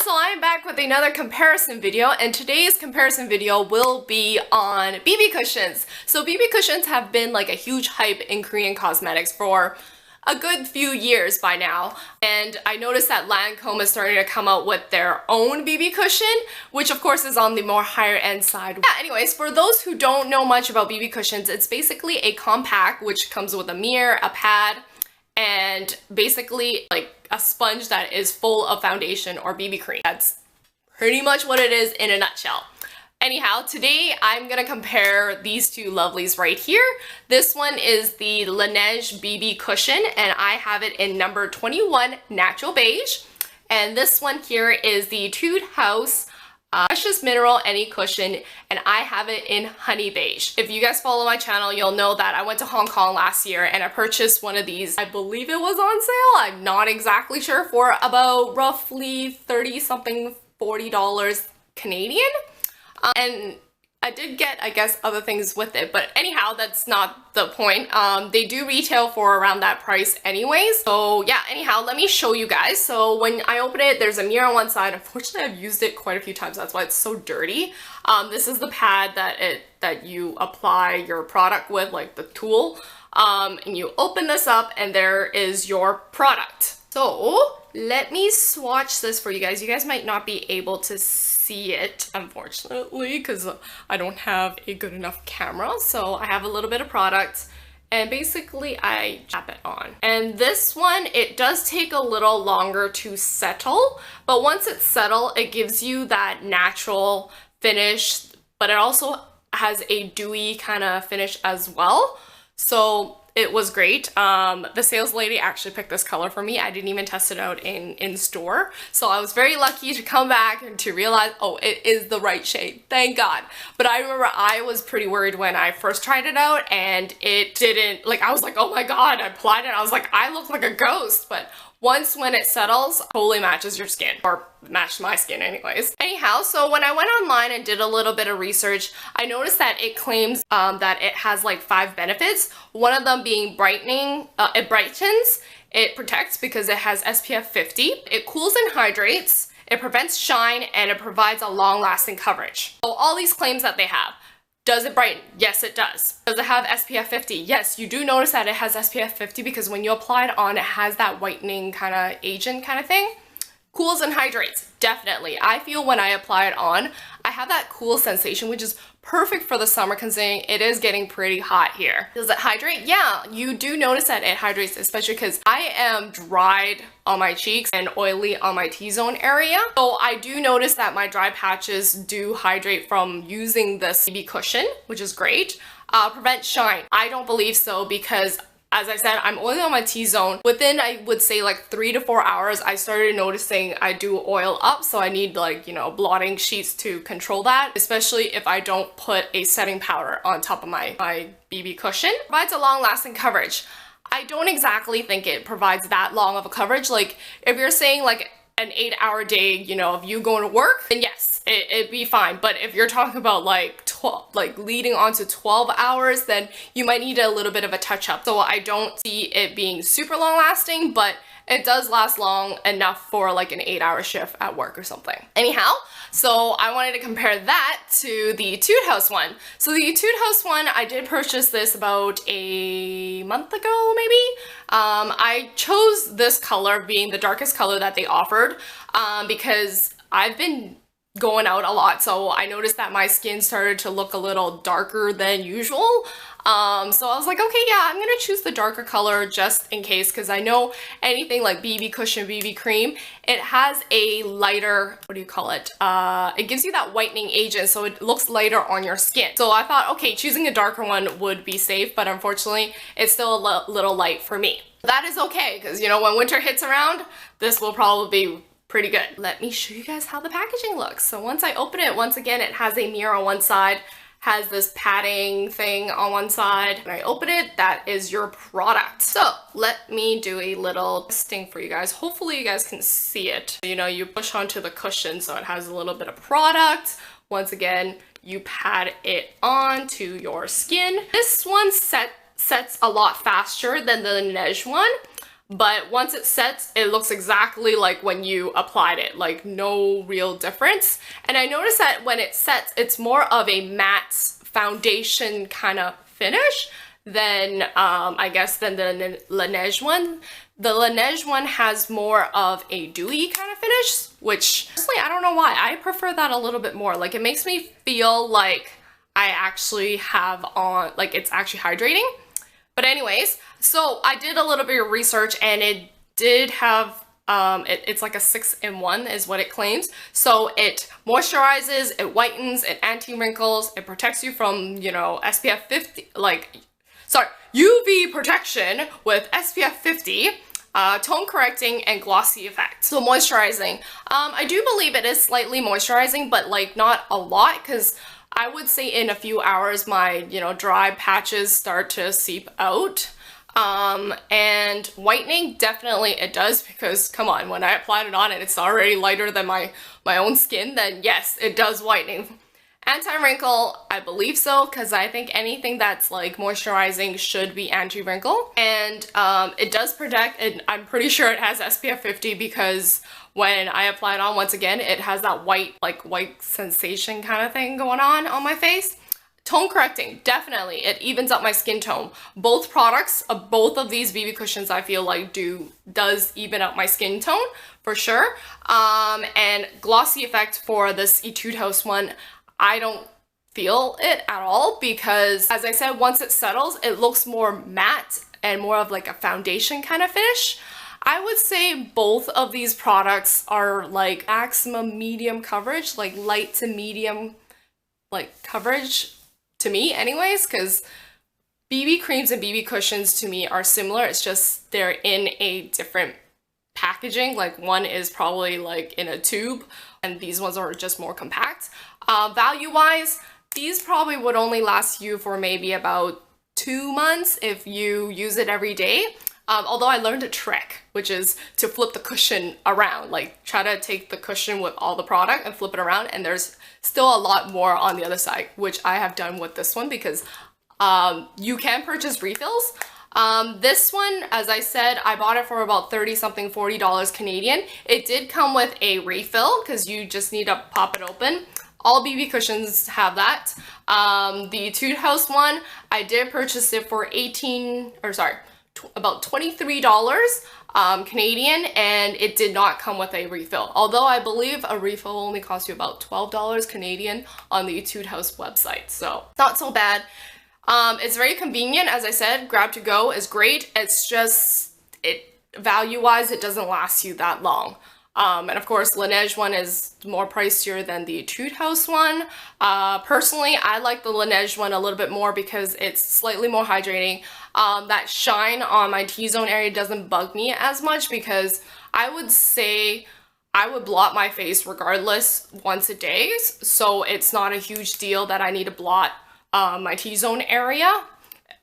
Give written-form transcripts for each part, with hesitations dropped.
So I'm back with another comparison video, and today's comparison video will be on BB cushions. So BB cushions have been like a huge hype in Korean cosmetics for a good few years by now, and I noticed that Lancome is starting to come out with their own BB cushion, which of course is on the more higher end side. Yeah, anyways, for those who don't know much about BB cushions, it's basically a compact which comes with a mirror, a pad, and basically like a sponge that is full of foundation or BB cream. That's pretty much what it is in a nutshell. Anyhow, today I'm gonna compare these two lovelies right here. This one is the Laneige BB cushion, and I have it in number 21 Natural Beige. And this one here is the Etude House Precious Mineral Any Cushion, and I have it in Honey Beige. If you guys follow my channel, you'll know that I went to Hong Kong last year and I purchased one of these. I believe it was on sale. I'm not exactly sure, for about roughly 30 something, $40 Canadian. And I did get, I guess, other things with it, but anyhow, that's not the point. They do retail for around that price anyways. So yeah, anyhow, let me show you guys. So when I open it, there's a mirror on one side. Unfortunately, I've used it quite a few times. That's why it's so dirty. This is the pad that you apply your product with, like the tool. And you open this up and there is your product. So let me swatch this for you guys. You guys might not be able to see it, unfortunately, because I don't have a good enough camera. So I have a little bit of product and basically I tap it on. And this one, it does take a little longer to settle, but once it's settled, it gives you that natural finish, but it also has a dewy kind of finish as well. So it was great. The sales lady actually picked this color for me. I didn't even test it out in store. So I was very lucky to come back and to realize, oh, it is the right shade. Thank God. But I remember I was pretty worried when I first tried it out and it didn't, like, I was like, oh my God, I applied it. I was like, I look like a ghost. But once when it settles, totally matches your skin, or matched my skin anyways. Anyhow, so when I went online and did a little bit of research, I noticed that it claims that it has like 5 benefits. One of them being brightening, it brightens, it protects because it has SPF 50, it cools and hydrates, it prevents shine, and it provides a long-lasting coverage. So all these claims that they have. Does it brighten? Yes, it does. Does it have SPF 50? Yes, you do notice that it has SPF 50 because when you apply it on, it has that whitening kind of agent kind of thing. Cools and hydrates, definitely. I feel when I apply it on, I have that cool sensation, which is perfect for the summer considering it is getting pretty hot here. Does it hydrate? Yeah, you do notice that it hydrates, especially because I am dried on my cheeks and oily on my T-zone area. So I do notice that my dry patches do hydrate from using this BB cushion, which is great. Prevent shine. I don't believe so because, as I said, I'm oily on my T-zone. Within, I would say like 3 to 4 hours, I started noticing I do oil up. So I need like, you know, blotting sheets to control that, especially if I don't put a setting powder on top of my BB cushion. Provides a long lasting coverage. I don't exactly think it provides that long of a coverage. Like if you're saying like an 8-hour day, you know, of you going to work, then yes, it'd be fine. But if you're talking about like 12, like leading on to 12 hours, then you might need a little bit of a touch up. So I don't see it being super long lasting, but it does last long enough for like an 8-hour shift at work or something. Anyhow, so I wanted to compare that to the Etude House one. So the Etude House one, I did purchase this about a month ago, maybe. I chose this color being the darkest color that they offered because I've been going out a lot, so I noticed that my skin started to look a little darker than usual. So I was like, okay, yeah, I'm gonna choose the darker color just in case, because I know anything like BB cushion, BB cream, it has a lighter, what do you call it? It gives you that whitening agent, so it looks lighter on your skin. So I thought, okay, choosing a darker one would be safe, but unfortunately, it's still a little light for me. That is okay, because you know, when winter hits around, this will probably be pretty good. Let me show you guys how the packaging looks. So once I open it, once again, it has a mirror on one side, has this padding thing on one side. When I open it, that is your product. So let me do a little testing for you guys. Hopefully you guys can see it. You know, you push onto the cushion so it has a little bit of product. Once again, you pat it onto your skin. This one sets a lot faster than the Laneige one. but once it sets, it looks exactly like when you applied it, like no real difference. And I noticed that when it sets, it's more of a matte foundation kind of finish than I guess than the Laneige one. The Laneige one has more of a dewy kind of finish, which honestly, I don't know why. I prefer that a little bit more. Like, it makes me feel like I actually have on, like it's actually hydrating. But anyways, so I did a little bit of research, and it did have, it's like a 6-in-1 is what it claims. So it moisturizes, it whitens, it anti-wrinkles, it protects you from, you know, SPF 50, UV protection with SPF 50, tone correcting and glossy effect. So moisturizing, I do believe it is slightly moisturizing, but like not a lot, because I would say in a few hours my, you know, dry patches start to seep out. And whitening, definitely it does, because come on, when I applied it on and it's already lighter than my own skin, then yes, it does whitening. Anti-wrinkle, I believe so, because I think anything that's like moisturizing should be anti-wrinkle. And it does protect, and I'm pretty sure it has SPF 50, because when I apply it on, once again, it has that white sensation kind of thing going on my face. Tone correcting, definitely, it evens up my skin tone. Both products, both of these BB cushions, I feel like does even up my skin tone for sure. And glossy effect for this Etude House one, I don't feel it at all, because as I said, once it settles, it looks more matte and more of like a foundation kind of finish. I would say both of these products are like maximum medium coverage, like light to medium like coverage to me anyways, because BB creams and BB cushions to me are similar. It's just they're in a different packaging. Like one is probably like in a tube and these ones are just more compact. Value wise, these probably would only last you for maybe about 2 months if you use it every day. Although I learned a trick, which is to flip the cushion around, like try to take the cushion with all the product and flip it around, and there's still a lot more on the other side, which I have done with this one, because you can purchase refills. This one, as I said, I bought it for about 30 something, $40 Canadian. It did come with a refill, because you just need to pop it open. All BB cushions have that. The Etude House one, I did purchase it for about $23 Canadian, and it did not come with a refill. Although I believe a refill only costs you about $12 Canadian on the Etude House website, so not so bad. It's very convenient, as I said, grab to go is great. It's just, value-wise, it doesn't last you that long. And of course, Laneige one is more pricier than the Etude House one. Personally, I like the Laneige one a little bit more because it's slightly more hydrating. That shine on my T-zone area doesn't bug me as much, because I would say I would blot my face regardless once a day. So it's not a huge deal that I need to blot my T-zone area,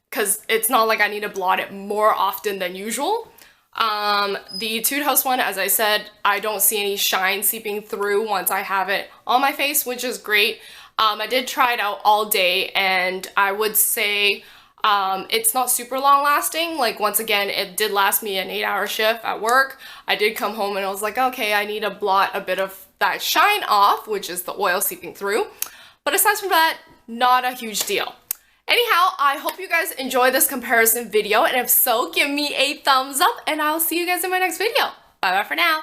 because it's not like I need to blot it more often than usual. The Etude House one, as I said, I don't see any shine seeping through once I have it on my face, which is great. I did try it out all day, and I would say it's not super long lasting. Like, once again, it did last me an 8-hour shift at work. I did come home and I was like, okay, I need to blot a bit of that shine off, which is the oil seeping through. But aside from that, not a huge deal. Anyhow, I hope you guys enjoy this comparison video, and if so, give me a thumbs up, and I'll see you guys in my next video. Bye bye for now.